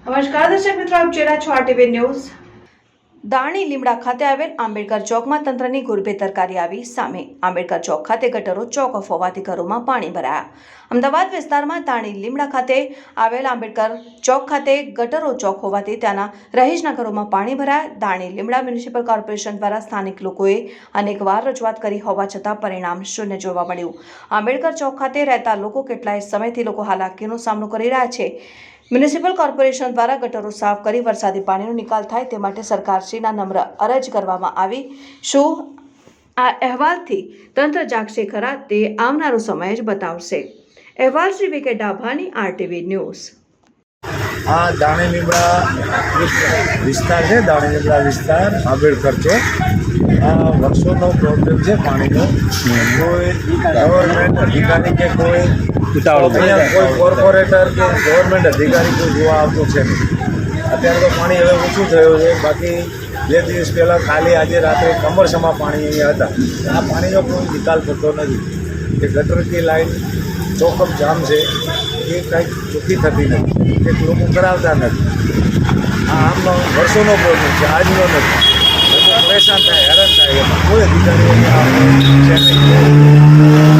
નમસ્કાર દર્શક મિત્રો, આપ જોઈ રહ્યા છો આરટીવી ન્યૂઝ। દાણી લીમડા ખાતે આવેલ આંબેડકર ચોકમાં તંત્રની ગોરબેદરકારી આવી સામે। આંબેડકર ચોક ખાતે ગટરો ચોક ઓફ હોવાથી ઘરોમાં પાણી ભરાયા। અમદાવાદ વિસ્તારમાં દાણી લીમડા ખાતે આવેલ આંબેડકર ચોક ખાતે ગટરો ચોક હોવાથી ત્યાંના રહીશના ઘરોમાં પાણી ભરાયા। દાણી લીમડા મ્યુનિસિપલ કોર્પોરેશન દ્વારા સ્થાનિક લોકોએ અનેકવાર રજૂઆત કરી હોવા છતાં પરિણામ શૂન્ય જોવા મળ્યું। આંબેડકર ચોક ખાતે રહેતા લોકો કેટલાય સમયથી લોકો હાલાકીનો સામનો કરી રહ્યા છે। મ્યુનિસિપલ કોર્પોરેશન દ્વારા ગટરો સાફ કરી વરસાદી પાણીનો નિકાલ થાય તે માટે સરકારશ્રીના નમ્ર અરજ કરવામાં આવી। શું આ અહેવાલથી તંત્ર જાગશે ખરા તે આવનારો સમય જ બતાવશે। અહેવાલ શ્રી વી કે ડાભાની, આરટીવી ન્યૂઝ। આ દાણી લીમડા વિસ્તાર છે, દાણી લીમડા વિસ્તાર આંબેડકર ચોક। આ વર્ષોનો પ્રોબ્લેમ છે પાણીનો। કોઈ ગવર્મેન્ટ અધિકારી કે કોઈ કોર્પોરેટર કે ગવર્મેન્ટ અધિકારી કોઈ જોવા આવતું છે નહીં। અત્યારે તો પાણી હવે ઓછું થયું છે, બાકી 2 દિવસ પહેલાં કાલે આજે રાત્રે કમરસમાં પાણી અહીંયા હતા। આ પાણીનો કોઈ નિકાલ થતો નથી। એ ગટરની લાઈન ચોકઅપ જામ છે, એ કાંઈક ચોખ્ખી થતી નથી, એક લોકો કરાવતા નથી। આ આમનો વર્ષોનો પ્રોબ્લેમ છે, આજનો નથી। લોકો પરેશાન થાય, હેરાન થાય, કોઈ અધિકારીઓ છે નહીં।